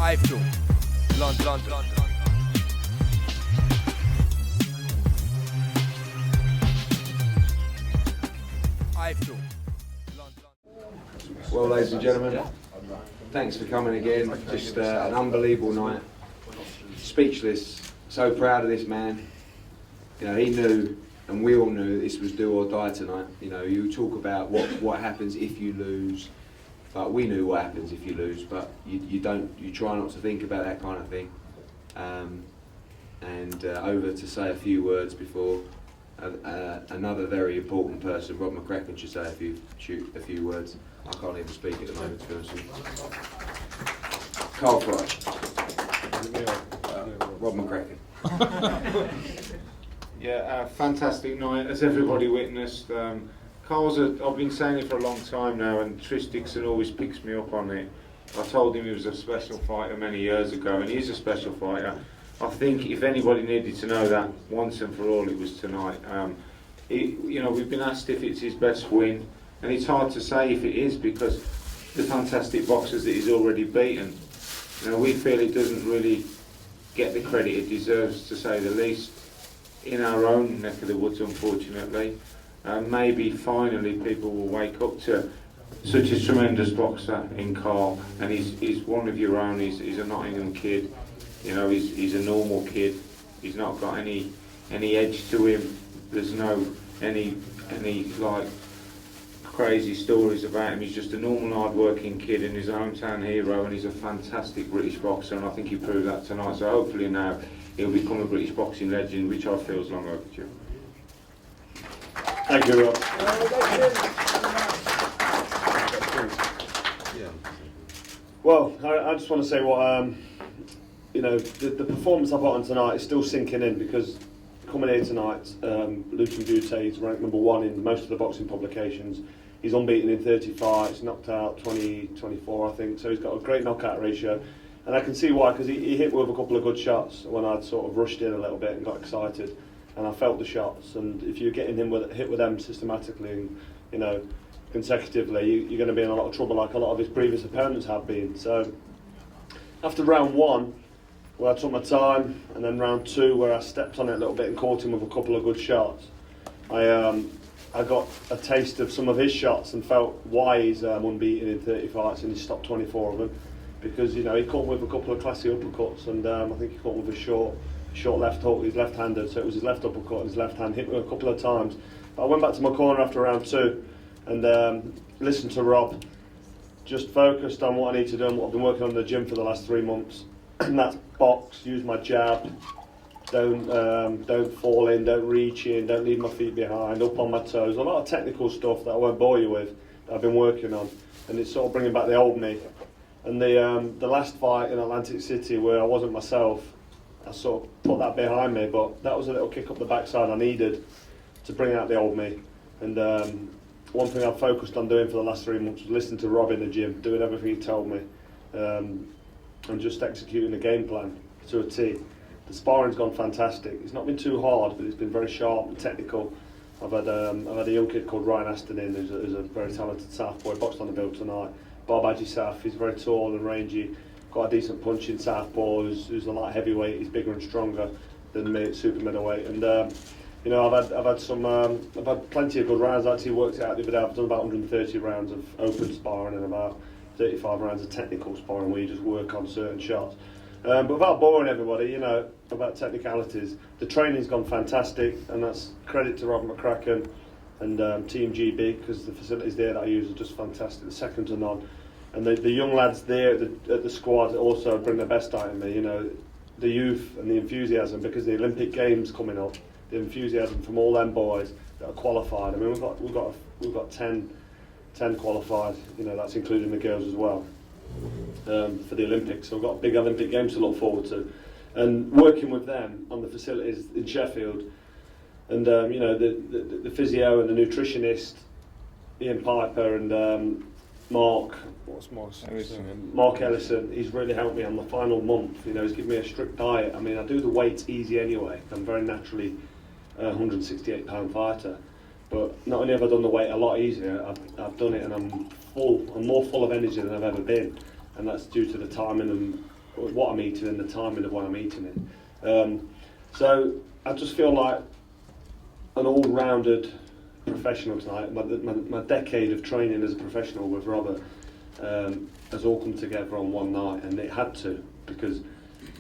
iFILM, London. iFILM, London. Well, ladies and gentlemen, thanks for coming again. Just an unbelievable night. Speechless. So proud of this man. You know, he knew, and we all knew, this was do or die tonight. You know, you talk about what happens if you lose, but we knew what happens if you lose. But you try not to think about that kind of thing. Over to say a few words before another very important person, Rob McCracken, should say a few words. I can't even speak at the moment, to be honest with you. Carl FROCH. Rob McCracken. Yeah, fantastic night, as everybody witnessed. Carl's I've been saying it for a long time now, and Trish Dixon always picks me up on it. I told him he was a special fighter many years ago, and he is a special fighter. I think if anybody needed to know that once and for all, it was tonight. You know, we've been asked if it's his best win, and it's hard to say if it is because the fantastic boxers that he's already beaten. You know, we feel it doesn't really get the credit it deserves, to say the least, in our own neck of the woods, unfortunately. Maybe finally people will wake up to such a tremendous boxer in Carl, and he's one of your own. He's a Nottingham kid. You know, he's a normal kid. He's not got any edge to him. There's no any like crazy stories about him. He's just a normal, hard-working kid in his hometown hero, and he's a fantastic British boxer. And I think he proved that tonight. So hopefully now he'll become a British boxing legend, which I feel is long overdue. Thank you, Rob. Well, I just want to say what you know, the performance I put on tonight is still sinking in, because coming here tonight, BUTE is ranked number 1 in most of the boxing publications. He's unbeaten in 30 fights, knocked out 24, I think, so he's got a great knockout ratio. And I can see why, because he hit me with a couple of good shots when I'd sort of rushed in a little bit and got excited, and I felt the shots. And if you're getting him hit with them systematically and, you know, consecutively, you're going to be in a lot of trouble, like a lot of his previous opponents have been. So after round 1, where I took my time, and then round 2 where I stepped on it a little bit and caught him with a couple of good shots, I got a taste of some of his shots and felt why he's unbeaten in 30 fights and he's stopped 24 of them, because, you know, he caught with a couple of classy uppercuts, and I think he caught with a short left hook. He's left-handed, so it was his left uppercut and his left hand hit me a couple of times. But I went back to my corner after round 2 and listened to Rob, just focused on what I need to do and what I've been working on in the gym for the last 3 months. And that's box, use my jab, don't fall in, don't reach in, don't leave my feet behind, up on my toes. A lot of technical stuff that I won't bore you with that I've been working on, and it's sort of bringing back the old me. And the last fight in Atlantic City, where I wasn't myself, I sort of put that behind me, but that was a little kick up the backside I needed to bring out the old me. And one thing I've focused on doing for the last 3 months was listening to Rob in the gym, doing everything he told me. And just executing the game plan to a T. The sparring's gone fantastic. It's not been too hard, but it's been very sharp and technical. I've had a young kid called Ryan Aston in, who's a very talented southpaw. He boxed on the bill tonight. Bob Adjisaf, he's very tall and rangy, got a decent punching southpaw, who's a light heavyweight. He's bigger and stronger than me at super middleweight. And you know, I've had plenty of good rounds. I actually worked it out the other day. I've done about 130 rounds of open sparring and about 35 rounds of technical sparring where you just work on certain shots. But without boring everybody, you know, about technicalities, the training's gone fantastic, and that's credit to Rob McCracken and Team GB, because the facilities there that I use are just fantastic, the second to none. And the young lads there at the squad also bring the best out of me, you know, the youth and the enthusiasm, because the Olympic Games coming up, the enthusiasm from all them boys that are qualified. I mean, we've got 10 qualified, you know, that's including the girls as well, for the Olympics. So we've got big Olympic Games to look forward to. And working with them on the facilities in Sheffield, and you know, the physio and the nutritionist, Ian Piper and Mark Ellison, he's really helped me on the final month. You know, he's given me a strict diet. I mean, I do the weights easy anyway. I'm very naturally a 168 pound fighter. But not only have I done the weight a lot easier, I've done it and I'm more full of energy than I've ever been. And that's due to the timing and what I'm eating and the timing of when I'm eating it. So I just feel like an all-rounded professional tonight. My decade of training as a professional with Robert has all come together on one night, and it had to, because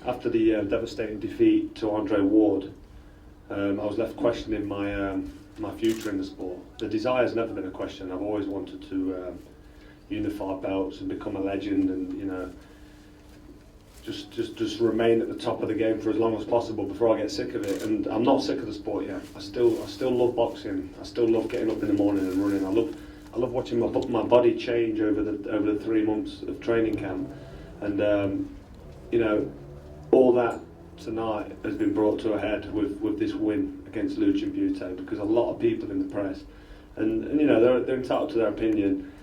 after the devastating defeat to Andre Ward, I was left questioning my future in the sport. The desire's never been a question. I've always wanted to unify belts and become a legend, and you know, just remain at the top of the game for as long as possible before I get sick of it. And I'm not sick of the sport yet. I still love boxing. I still love getting up in the morning and running. I love watching my body change over the 3 months of training camp, and you know, all that tonight has been brought to a head with this win against Lucian BUTE, because a lot of people in the press, and you know, they're entitled to their opinion.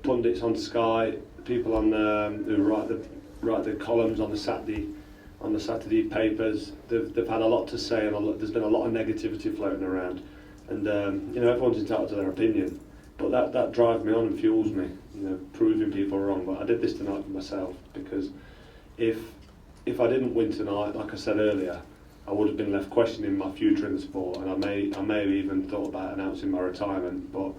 Pundits on Sky, people on who write the columns on the Saturday papers, they've had a lot to say, and there's been a lot of negativity floating around, and you know, everyone's entitled to their opinion, but that drives me on and fuels me, you know, proving people wrong. But I did this tonight for myself, because if I didn't win tonight, like I said earlier, I would have been left questioning my future in the sport, and I may have even thought about announcing my retirement. But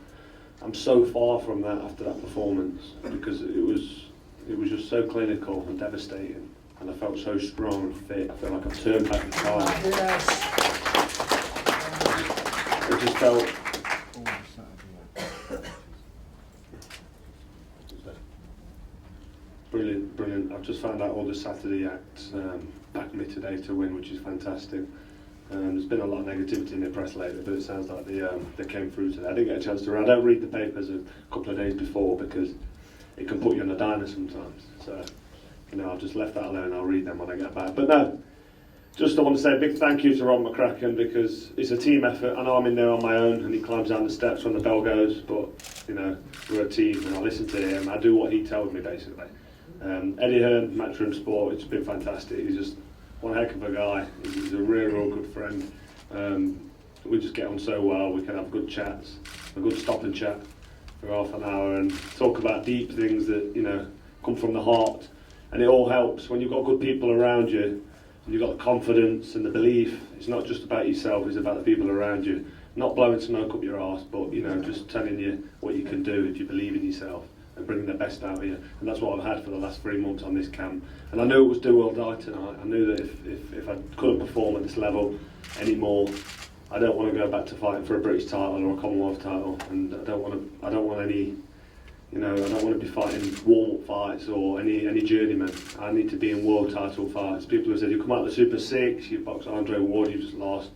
I'm so far from that after that performance, because it was just so clinical and devastating, and I felt so strong and fit. I feel like I've turned back the time. Yes. It just felt brilliant. I've just found out all the Saturday acts backed me today to win, which is fantastic. There's been a lot of negativity in the press lately, but it sounds like they came through today. I didn't get a chance to read. I don't read the papers a couple of days before, because it can put you on a diner sometimes. So, you know, I've just left that alone. I'll read them when I get back. But no, just I want to say a big thank you to Rob McCracken, because it's a team effort. I know I'm in there on my own, and he climbs down the steps when the bell goes, but you know, we're a team, and I listen to him. I do what he tells me, basically. Eddie Hearn, Matchroom Sport, it's been fantastic. He's just one heck of a guy. He's a real good friend. We just get on so well. We can have good chats, a good stop and chat for half an hour, and talk about deep things that, you know, come from the heart. And it all helps when you've got good people around you, and you've got the confidence and the belief. It's not just about yourself, it's about the people around you. Not blowing smoke up your arse, but you know, just telling you what you can do if you believe in yourself, and bringing the best out of you. And that's what I've had for the last 3 months on this camp. And I knew it was do or die tonight. I knew that if I couldn't perform at this level anymore, I don't want to go back to fighting for a British title or a Commonwealth title. And I don't want any, you know, I don't want to be fighting warm-up fights or any journeyman. I need to be in world title fights. People have said, you come out of the Super 6, you box Andre Ward, you just lost.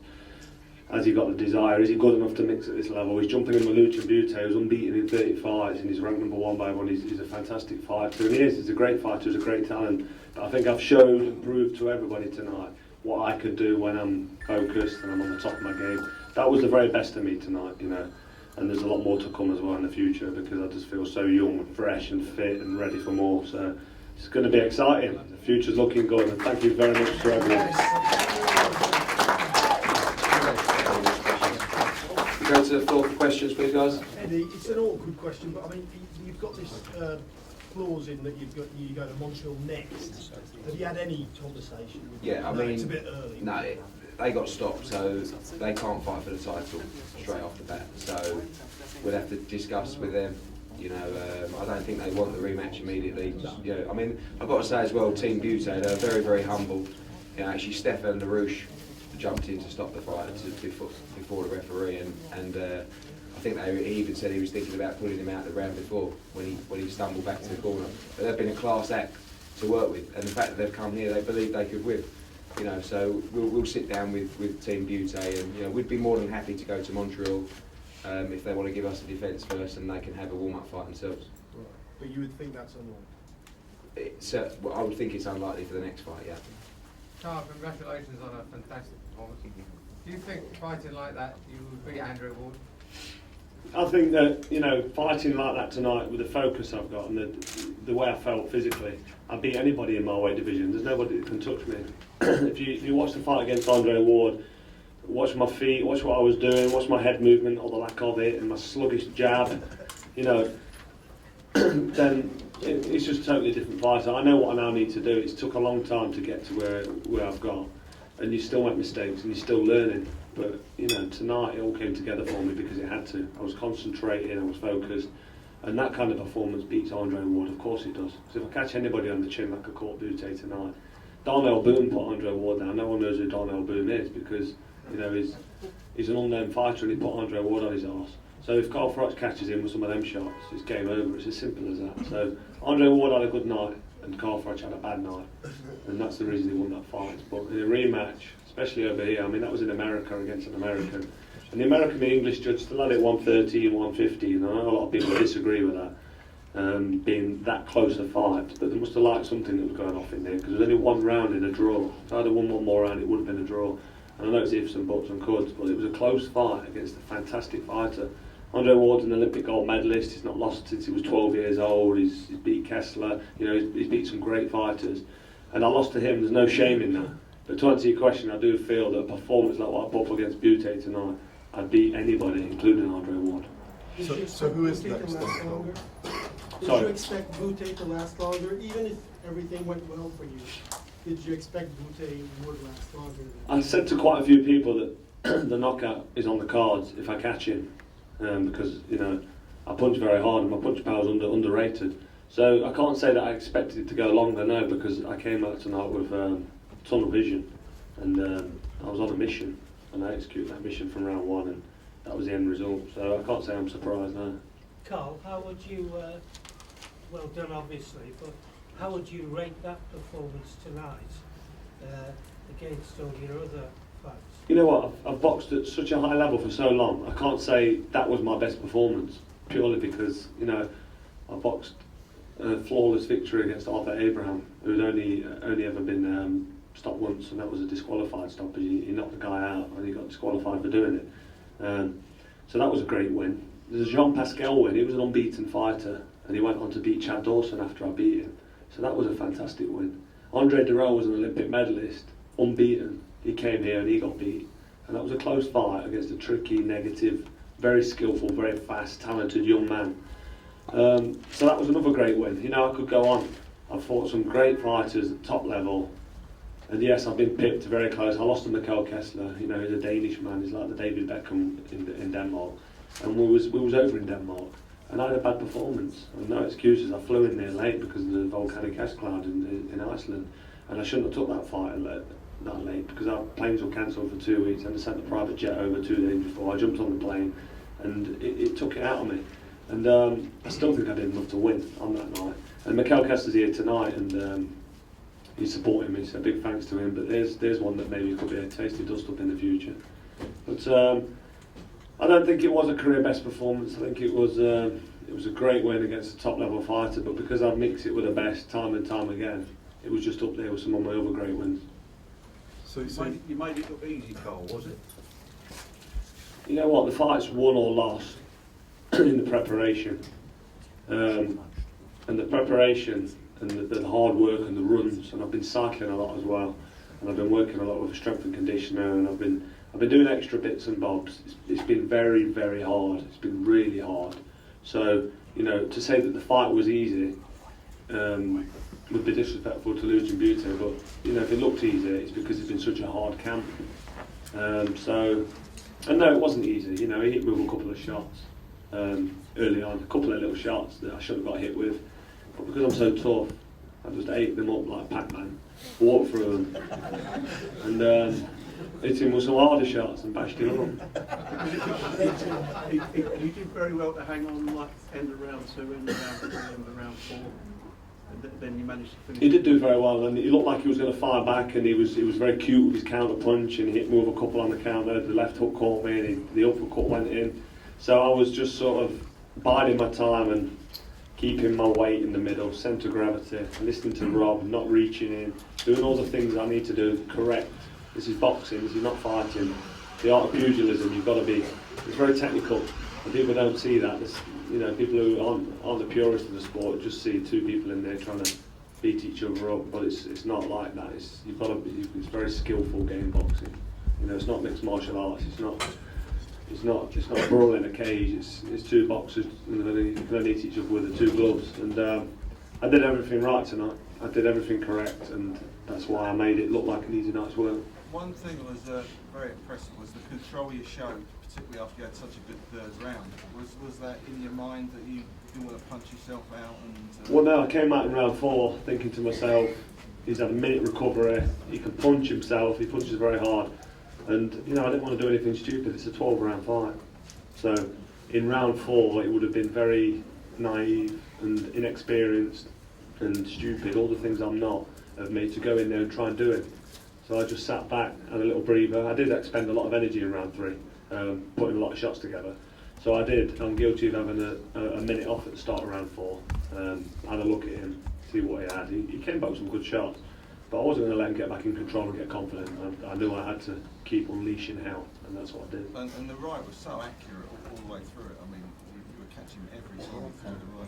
Has he got the desire? Is he good enough to mix at this level? He's jumping in with Lucian BUTE, who's unbeaten in 30 fights, and he's ranked number 1 by one. He's a fantastic fighter, and he is. He's a great fighter, he's a great talent. But I think I've showed and proved to everybody tonight what I could do when I'm focused and I'm on the top of my game. That was the very best of me tonight, you know. And there's a lot more to come as well in the future, because I just feel so young and fresh and fit and ready for more. So it's going to be exciting. The future's looking good, and thank you very much to everyone. Go to the floor for questions, please, guys. Eddie, it's an awkward question, but I mean, you've got this clause in that you go to Montreal next. Have you had any conversation with them? Yeah, I mean, it's a bit early. No, they got stopped, so they can't fight for the title straight off the bat. So we'll have to discuss with them. You know, I don't think they want the rematch immediately. You know, I mean, I've got to say as well, Team BUTE, they're very humble. You know, actually, Stefan LaRouche jumped in to stop the fight before the referee, and I think he even said he was thinking about putting him out the round before when he stumbled back to the corner. But they've been a class act to work with, and the fact that they've come here, they believe they could win. You know, so we'll sit down with Team BUTE, and you know, we'd be more than happy to go to Montreal if they want to give us a defence first, and they can have a warm-up fight themselves. Right. But you would think that's unlikely? I would think it's unlikely for the next fight, yeah. Carl, congratulations on a fantastic performance. Do you think fighting like that you would beat Andrew Ward? I think that, you know, fighting like that tonight with the focus I've got and the way I felt physically, I'd beat anybody in my weight division. There's nobody that can touch me. If you watch the fight against Andre Ward, watch my feet, watch what I was doing, watch my head movement or the lack of it, and my sluggish jab, you know, then It's just a totally different fighter. I know what I now need to do. It's took a long time to get to where I've got, and you still make mistakes and you're still learning. But you know, tonight it all came together for me because it had to. I was concentrating, I was focused, and that kind of performance beats Andre Ward. Of course it does. So if I catch anybody on the chin like I caught BUTE tonight, Darnell Boone put Andre Ward down. No one knows who Darnell Boone is because you know he's an unknown fighter and he put Andre Ward on his arse. So if Carl FROCH catches him with some of them shots, it's game over. It's as simple as that. So Andre Ward had a good night and Carl FROCH had a bad night, and that's the reason he won that fight. But in a rematch, especially over here, I mean that was in America against an American, and the American, the English judge still had it 130 and 150. You know, a lot of people disagree with that, being that close a fight. But they must have liked something that was going off in there because there was only one round in a draw. If I'd have won one more round, it would have been a draw. And I know it's ifs and buts and coulds, but it was a close fight against a fantastic fighter. Andre Ward's an Olympic gold medalist. He's not lost since he was 12 years old. He's beat Kessler. You know, he's beat some great fighters. And I lost to him. There's no shame in that. But to answer your question, I do feel that a performance like what I put up against BUTE tonight, I'd beat anybody, including Andre Ward. So who is next? Did you expect BUTE to last longer, even if everything went well for you? Did you expect BUTE would last longer? I said to quite a few people that the knockout is on the cards if I catch him. Because you know I punch very hard and my punch power is underrated. So I can't say that I expected it to go longer, no, because I came out tonight with tunnel vision and I was on a mission and I executed that mission from round one and that was the end result. So I can't say I'm surprised, no. Carl, how would you, well done obviously, but how would you rate that performance tonight against all your other fights? You know what, I've boxed at such a high level for so long, I can't say that was my best performance, purely because, you know, I boxed a flawless victory against Arthur Abraham, who'd only ever been stopped once, and that was a disqualified stoppage. He knocked the guy out and he got disqualified for doing it. So that was a great win. There's a Jean Pascal win. He was an unbeaten fighter and he went on to beat Chad Dawson after I beat him. So that was a fantastic win. Andre Durrell was an Olympic medalist, unbeaten. He came here and he got beat. And that was a close fight against a tricky, negative, very skillful, very fast, talented young man. So that was another great win. You know, I could go on. I've fought some great fighters at top level. And yes, I've been pipped very close. I lost to Mikkel Kessler. You know, he's a Danish man. He's like the David Beckham in Denmark. And we was over in Denmark. And I had a bad performance. And no excuses. I flew in there late because of the volcanic ash cloud in Iceland. And I shouldn't have took that fight that late because our planes were cancelled for 2 weeks and I sent a private jet over 2 days before. I jumped on the plane and it took it out of me. And I still think I did enough to win on that night. And Mikkel Kessler's here tonight and he's supporting me, so big thanks to him. But there's one that maybe could be a tasty dust-up in the future. But I don't think it was a career best performance. I think it was a great win against a top-level fighter. But because I mix it with the best time and time again, it was just up there with some of my other great wins. So you made it look easy, Carl, was it? You know what? The fight's won or lost in the preparation, and the preparation and the hard work and the runs. And I've been cycling a lot as well, and I've been working a lot with a strength and conditioner, and I've been doing extra bits and bobs. It's been very, very hard. It's been really hard. So you know, to say that the fight was easy would be disrespectful to losing BUTE, but you know, if it looked easy, it's because it's been such a hard camp. And no, it wasn't easy. You know, he hit me with a couple of shots early on, a couple of little shots that I should have got hit with, but because I'm so tough, I just ate them up like Pac-Man, walked through them, and hit him with some harder shots and bashed him up. You did very well to hang on like end of round 2, end of round 3, end of round 4. And then you managed to finish. He did do very well, and he looked like he was going to fire back, and he was very cute with his counter punch, and he hit me with a couple on the counter. The left hook caught me, and the uppercut went in. So I was just sort of biding my time and keeping my weight in the middle, centre gravity, listening to Rob, not reaching in, doing all the things I need to do correct. This is boxing, this is not fighting. The art of pugilism, you've got to be. It's very technical, and people don't see that. You know, people who aren't the purists of the sport just see two people in there trying to beat each other up, but it's not like that. It's very skillful game boxing. You know, it's not mixed martial arts. It's not a brawl in a cage. It's two boxers and they can only hit each other with the two gloves. And I did everything right tonight. I did everything correct, and that's why I made it look like an easy night's work. One thing was very impressive was the control you showed, particularly after you had such a good third round. Was that in your mind that you didn't want to punch yourself out? And Well, no, I came out in round 4 thinking to myself, he's had a minute recovery, he can punch himself, he punches very hard, and you know, I didn't want to do anything stupid. It's a 12-round fight. So in round 4 it would have been very naive and inexperienced and stupid, all the things I'm not, of me to go in there and try and do it. So I just sat back, had a little breather. I did expend a lot of energy in round 3, putting a lot of shots together. So I did. I'm guilty of having a minute off at the start of round 4. Had a look at him, see what he had. He came back with some good shots, but I wasn't going to let him get back in control and get confident. I knew I had to keep unleashing hell, and that's what I did. and the right was so accurate all the way through it. I mean, you were catching every time through the right.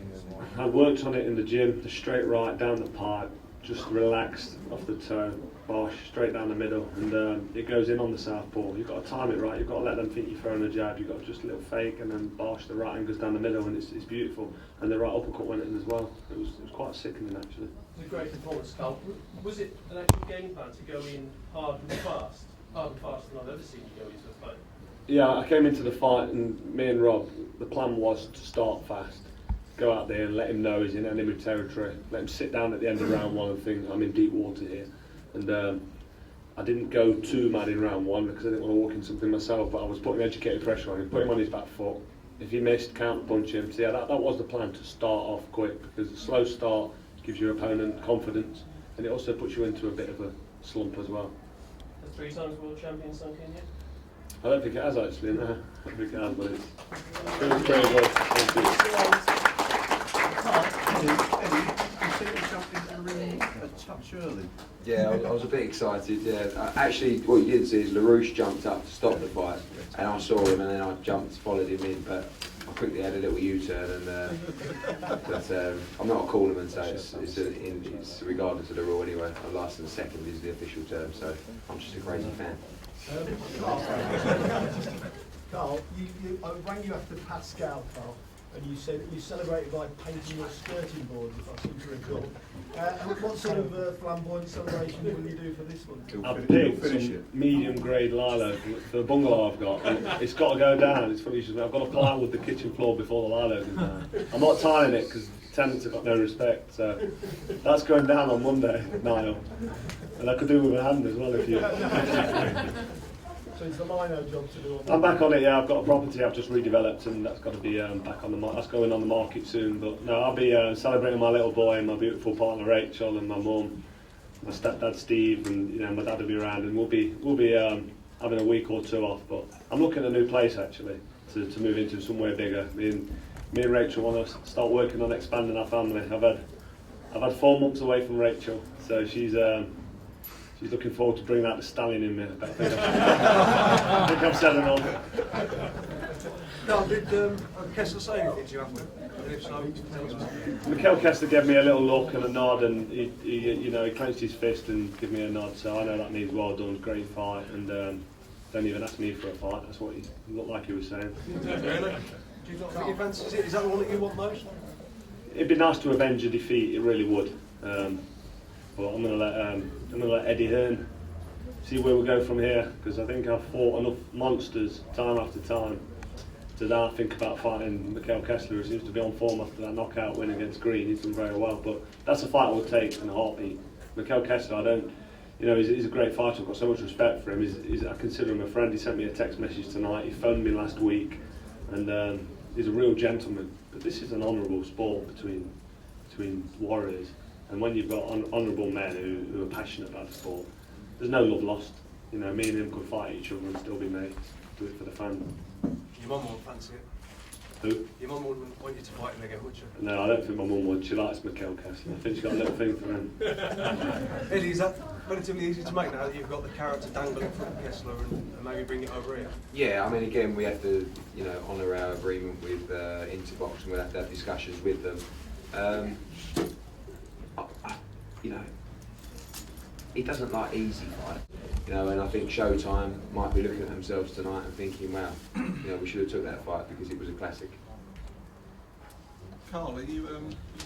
I worked on it in the gym, the straight right down the pipe, just relaxed off the toe, bosh, straight down the middle, and it goes in on the southpaw. You've got to time it right, you've got to let them think you're throwing a jab, you've got to just a little fake and then bosh, the right hand goes down the middle, and it's beautiful. And the right uppercut went in as well. It was quite sickening actually. It was a great performance, Carl. Was it an actual game plan to go in hard and fast? Hard and faster than I've ever seen you go into a fight? Yeah, I came into the fight and me and Rob, the plan was to start fast. Go out there and let him know he's in enemy territory. Let him sit down at the end of round 1 and think, I'm in deep water here. And I didn't go too mad in round 1 because I didn't want to walk in something myself, but I was putting educated pressure on him, put him on his back foot. If he missed, counter punch him. So yeah, that was the plan, to start off quick, because a slow start gives your opponent confidence, and it also puts you into a bit of a slump as well. The 3 times world champion sunk in yet? I don't think it has actually, no. I don't think it has, but it's pretty good. Thank you. A touch early. Yeah, I was a bit excited. Yeah, actually, what you didn't see is LaRouche jumped up to stop the fight, and I saw him, and then I jumped, followed him in, but I quickly had a little U-turn. And but I'm not a cornerman, so it's regardless of the rule anyway. A last and second is the official term, so I'm just a crazy fan. Carl, I rang you after Pascal, Carl, and you said you celebrated by painting your skirting boards, if I seem to recall. What sort of flamboyant celebration will you do for this one? I've picked some medium grade lilo for the bungalow I've got. And it's got to go down. It's funny, I've got to plywood the kitchen floor before the lilo goes down. I'm not tying it because tenants have got no respect. So that's going down on Monday, Niall. And I could do it with a hand as well if you. So it's the lino job to do. I'm back on it. Yeah, I've got a property I've just redeveloped, and that's got to be back on the market. That's going on the market soon. But no, I'll be celebrating my little boy and my beautiful partner Rachel and my mum, my stepdad Steve, and you know my dad will be around, and we'll be having a week or 2 off. But I'm looking at a new place actually to move into somewhere bigger. Me and Rachel want to start working on expanding our family. I've had 4 months away from Rachel, so she's looking forward to bringing out the stallion in me. I think I've said enough. No, did Kessler say anything to you after? And if so, tell us. Mikel Kessler gave me a little look and a nod, and he clenched his fist and gave me a nod. So I know that means well done, great fight, and don't even ask me for a fight. That's what he looked like he was saying. Really? Do you not think you fancy it? Is that the one that you want most? It'd be nice to avenge a defeat. It really would. But I'm going to let Eddie Hearn see where we go from here, because I think I've fought enough monsters time after time to now think about fighting Mikel Kessler, who seems to be on form after that knockout win against Green. He's done very well, but that's a fight I would take in a heartbeat. Mikel Kessler, he's a great fighter. I've got so much respect for him. I consider him a friend. He sent me a text message tonight. He phoned me last week, and he's a real gentleman. But this is an honourable sport between warriors. And when you've got honourable men who are passionate about the sport, there's no love lost. You know, me and him could fight each other and still be mates. Do it for the fans. Your mum won't fancy it. Who? Your mum wouldn't want you to fight him again, would you? No, I don't think my mum would. She likes Mikel Kessler. I think she's got a little thing for him. Eddie, is that relatively easy to make now that you've got the character dangling from Kessler and maybe bring it over here? Yeah, I mean, again, we have to, honour our agreement with Interbox, and we'll have to have discussions with them. He doesn't like easy fights, and I think Showtime might be looking at themselves tonight and thinking, wow, we should have took that fight because it was a classic. Carl, are you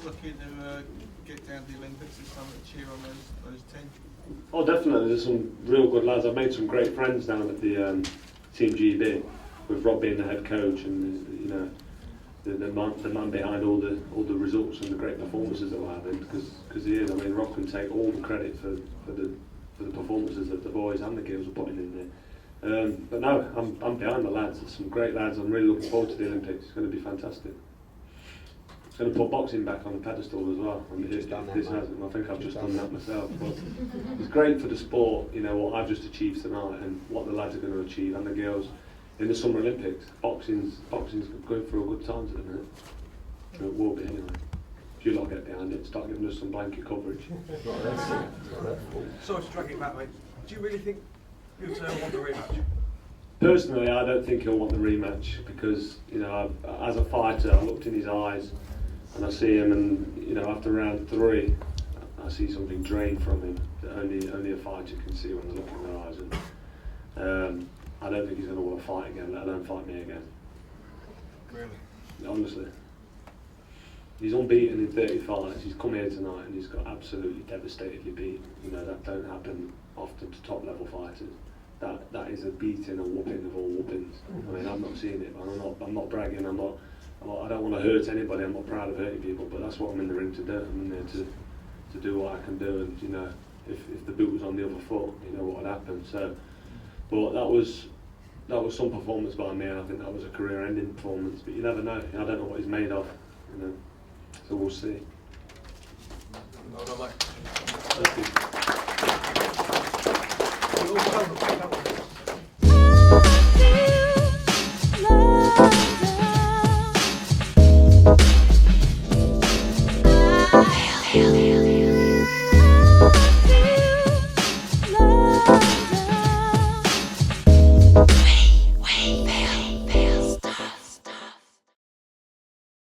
looking to get down to the Olympics this summer to cheer on those 10? Oh, definitely. There's some real good lads. I've made some great friends down at the Team GB, with Rob being the head coach, and you know, the man behind all the results and the great performances that we're having. Because he is. I mean, Rob can take all the credit for the performances that the boys and the girls are putting in there. But no, I'm behind the lads. There's some great lads. I'm really looking forward to the Olympics. It's going to be fantastic. It's going to put boxing back on the pedestal as well. I mean, I think I've just done that myself. But it's great for the sport, you know, what I've just achieved tonight and what the lads are going to achieve, and the girls in the Summer Olympics. Boxing's going through a good time at the minute. It will be anyway. If you lot get behind it, start giving us some blanket coverage. Sorry to drag it back, mate. Do you really think BUTE will want the rematch? Personally, I don't think he'll want the rematch because, you know, as a fighter, I looked in his eyes and I see him, and you know, after round 3, I see something drained from him that only a fighter can see when they look in their eyes. And I don't think he's going to want to fight again, let alone fight me again. Really? Honestly. He's unbeaten in 30 fights. He's come here tonight and he's got absolutely devastatedly beaten. You know, that don't happen often to top level fighters. That is a beating, a whooping of all whoopings. I mean, I've not seen it. I'm not bragging. I don't want to hurt anybody. I'm not proud of hurting people, but that's what I'm in the ring to do. I'm in there to do what I can do. And you know, if the boot was on the other foot, you know what would happen. So, but that was some performance by me, and I think that was a career-ending performance. But you never know. I don't know what he's made of. You know, so we'll see. Well done, mate. Thank you. You're all welcome. I